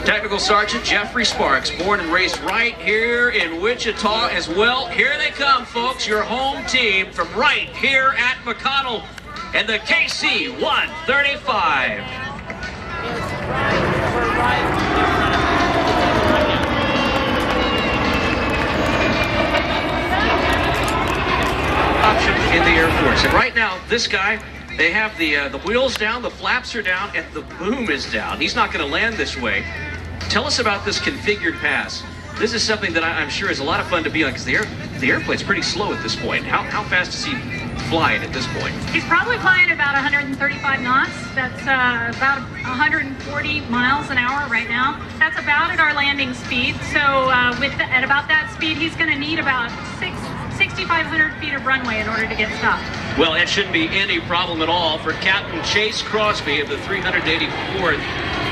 Technical Sergeant Jeffrey Sparks, born and raised right here in Wichita as well. Here they come, folks, your home team from right here at Mcconnell and the KC 135. Option in the Air Force. And right now, this guy, they have the wheels down, the flaps are down, and the boom is down. He's not going to land this way. Tell us about this configured pass. This is something that I'm sure is a lot of fun to be on because the airplane's pretty slow at this point. How fast is he flying at this point? He's probably flying about 135 knots. That's about 140 miles an hour right now. That's about at our landing speed. So at about that speed, he's going to need about 6,500 feet of runway in order to get stopped. Well, it shouldn't be any problem at all for Captain Chase Crosby of the 384th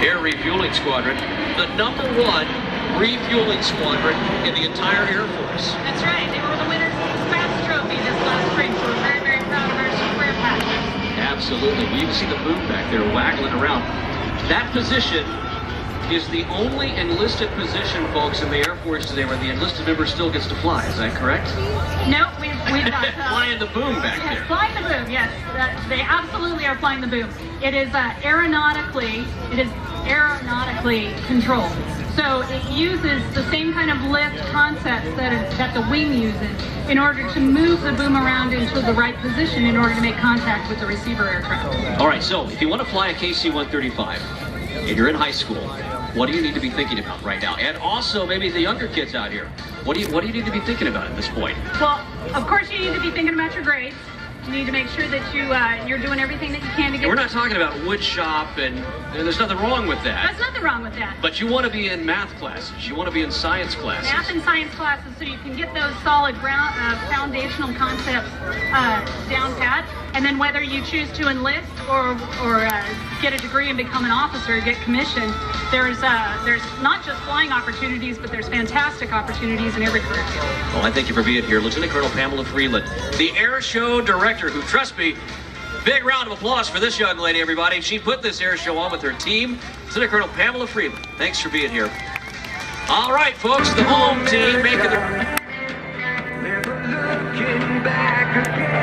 Air Refueling Squadron, the #1 refueling squadron in the entire Air Force. That's right. They were the winners of the SPATS trophy this last spring, so we're very, very proud of our square patch. Absolutely. We even see the boom back there waggling around. That position is the only enlisted position, folks, in the Air Force today where the enlisted member still gets to fly. Is that correct? No, we've got... flying the boom back there. Flying the boom, yes. They absolutely are flying the boom. It is aeronautically controlled. So it uses the same kind of lift concepts that the wing uses in order to move the boom around into the right position in order to make contact with the receiver aircraft. All right, so if you want to fly a KC-135 and you're in high school, what do you need to be thinking about right now? And also maybe the younger kids out here, what do you need to be thinking about at this point? Well, of course you need to be thinking about your grades. You need to make sure that you're doing everything that you can to get... We're not talking about wood shop, and there's nothing wrong with that. There's nothing wrong with that. But you want to be in math classes. You want to be in science classes. Math and science classes, so you can get those solid foundational concepts down pat. And then whether you choose to enlist or get a degree and become an officer, get commissioned, there's not just flying opportunities, but there's fantastic opportunities in every career field. Well, I thank you for being here. Lieutenant Colonel Pamela Freeland, the Air Show Director, who, trust me, big round of applause for this young lady, everybody. She put this air show on with her team. Lieutenant Colonel Pamela Freeland, thanks for being here. All right, folks, the home team making the... Never looking back again.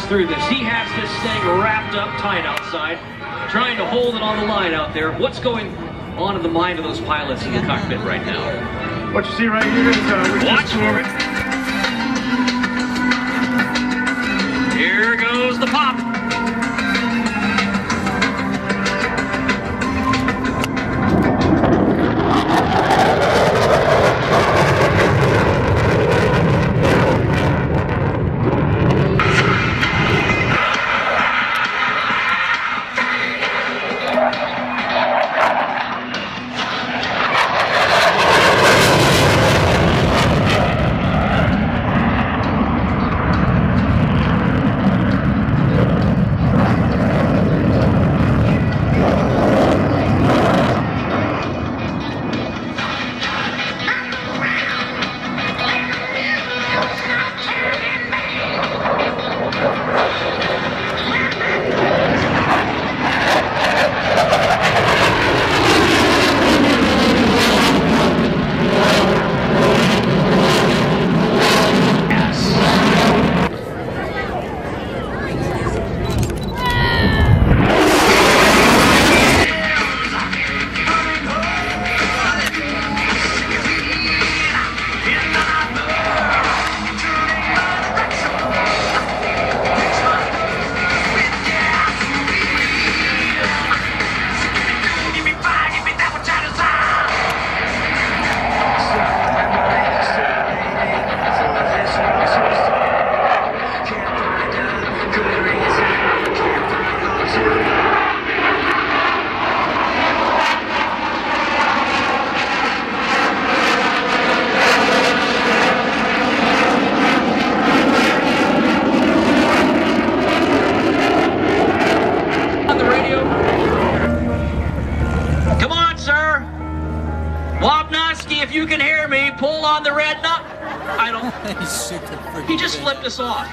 us through this. He has this thing wrapped up tight outside, trying to hold it on the line out there. What's going on in the mind of those pilots in the cockpit right now? What you see right here is watch for it. Here goes the pop. If you can hear me, pull on the red knot. I don't. He just flipped us off.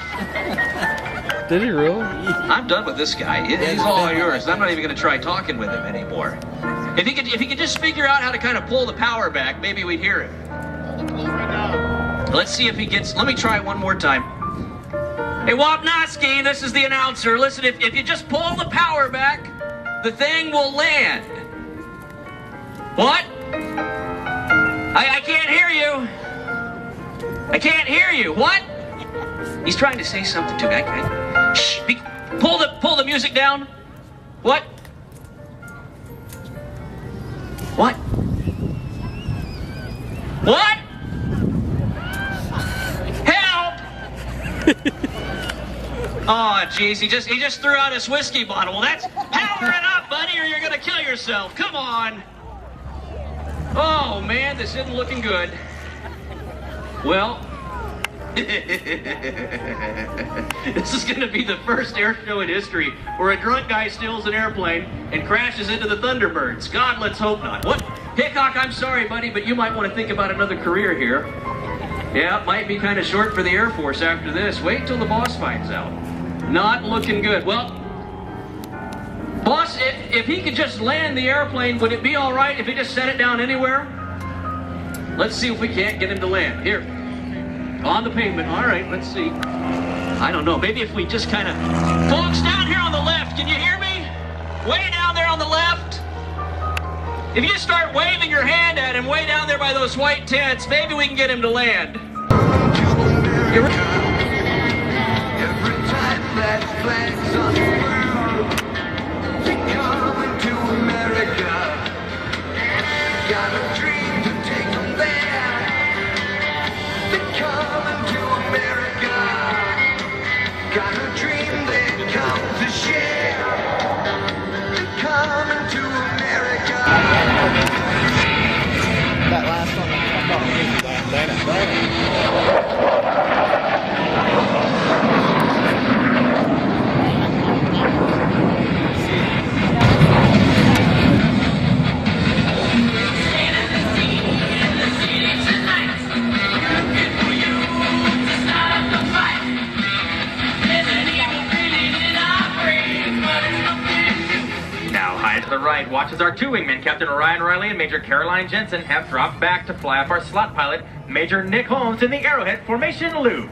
Did he really? I'm done with this guy. He's all yours. I'm not even going to try talking with him anymore. If he could just figure out how to kind of pull the power back, maybe we'd hear him. Let's see if he gets. Let me try it one more time. Hey, Wapnoski, this is the announcer. Listen, if you just pull the power back, the thing will land. What? I can't hear you. I can't hear you. What? He's trying to say something to me. Shh. Pull the music down. What? What? What? Help! Oh, jeez, he just threw out his whiskey bottle. Well, that's power it up, buddy, or you're gonna kill yourself. Come on. Oh, man, this isn't looking good. Well, this is going to be the first air show in history where a drunk guy steals an airplane and crashes into the Thunderbirds. God, let's hope not. What? Hickok, I'm sorry, buddy, but you might want to think about another career here. Yeah, it might be kind of short for the Air Force after this. Wait till the boss finds out. Not looking good. Well, boss, if he could just land the airplane, would it be all right if he just set it down anywhere? Let's see if we can't get him to land. Here, on the pavement. All right, let's see. I don't know. Maybe if we just kind of... Folks, down here on the left, can you hear me? Way down there on the left. If you start waving your hand at him way down there by those white tents, maybe we can get him to land. Every time that flag's unfurled, they're coming to America. Got a dream to take them there. They're coming to America. Got a dream they've come to share. They're coming to America. That last one, I thought it was Atlanta. To the right, watch as our two wingmen, Captain Ryan Riley and Major Caroline Jensen, have dropped back to fly off our slot pilot, Major Nick Holmes, in the Arrowhead Formation Loop.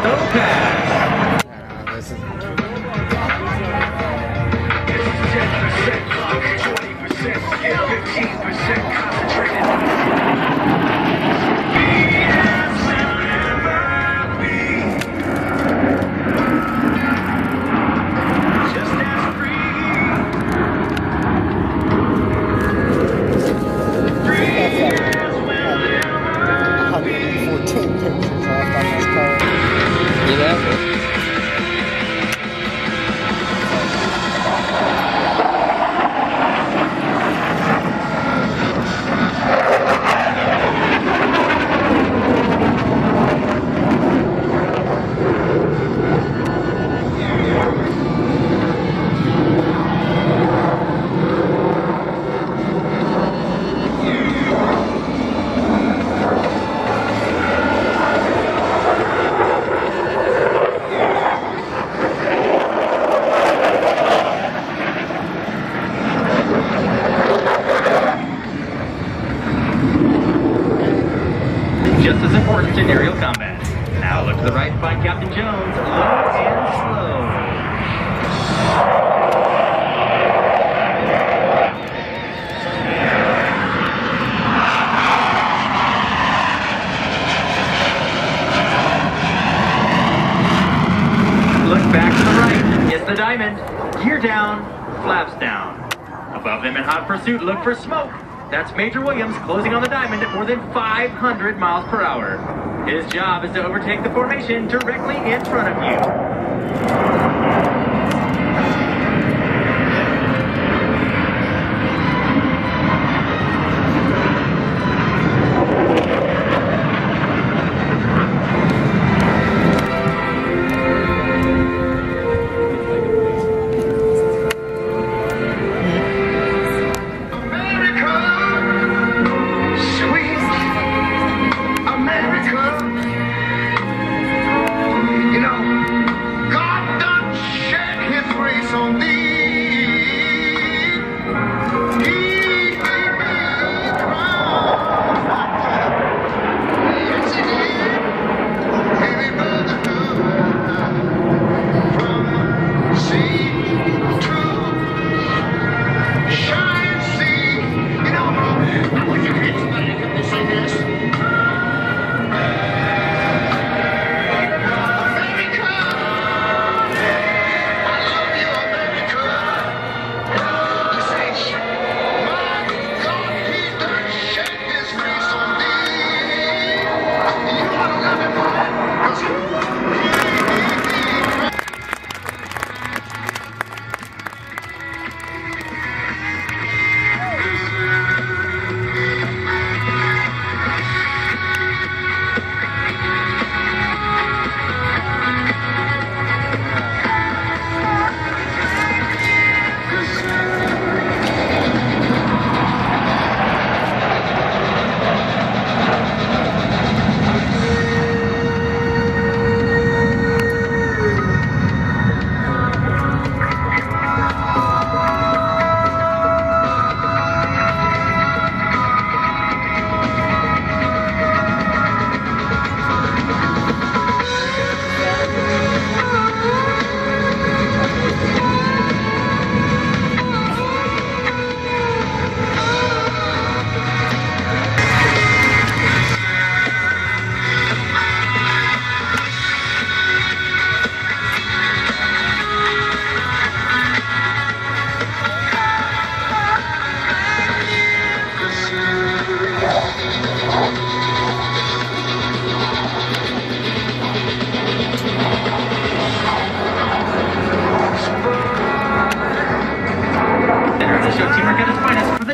Topaz. This is... Just as important in aerial combat. Now look to the right, find Captain Jones, low and slow. Look back to the right, it's the diamond. Gear down, flaps down. Above them in hot pursuit, look for smoke. That's Major Williams closing on the diamond at more than 500 miles per hour. His job is to overtake the formation directly in front of you.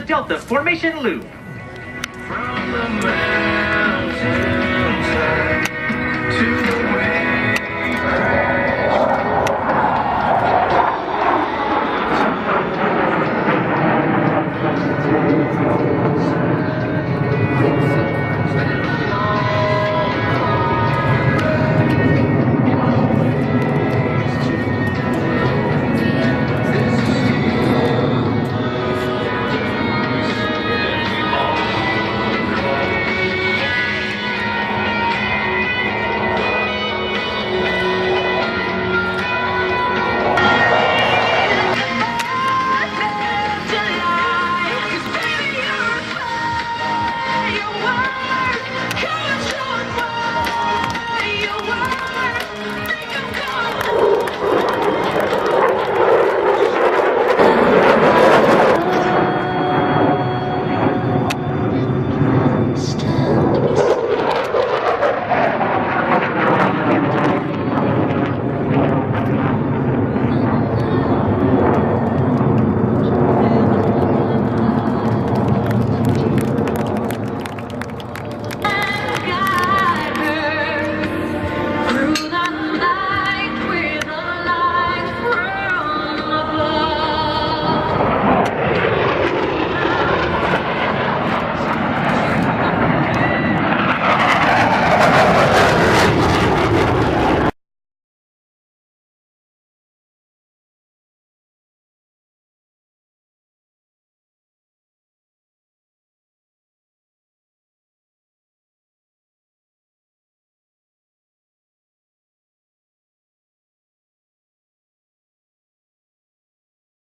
Delta Formation Loop.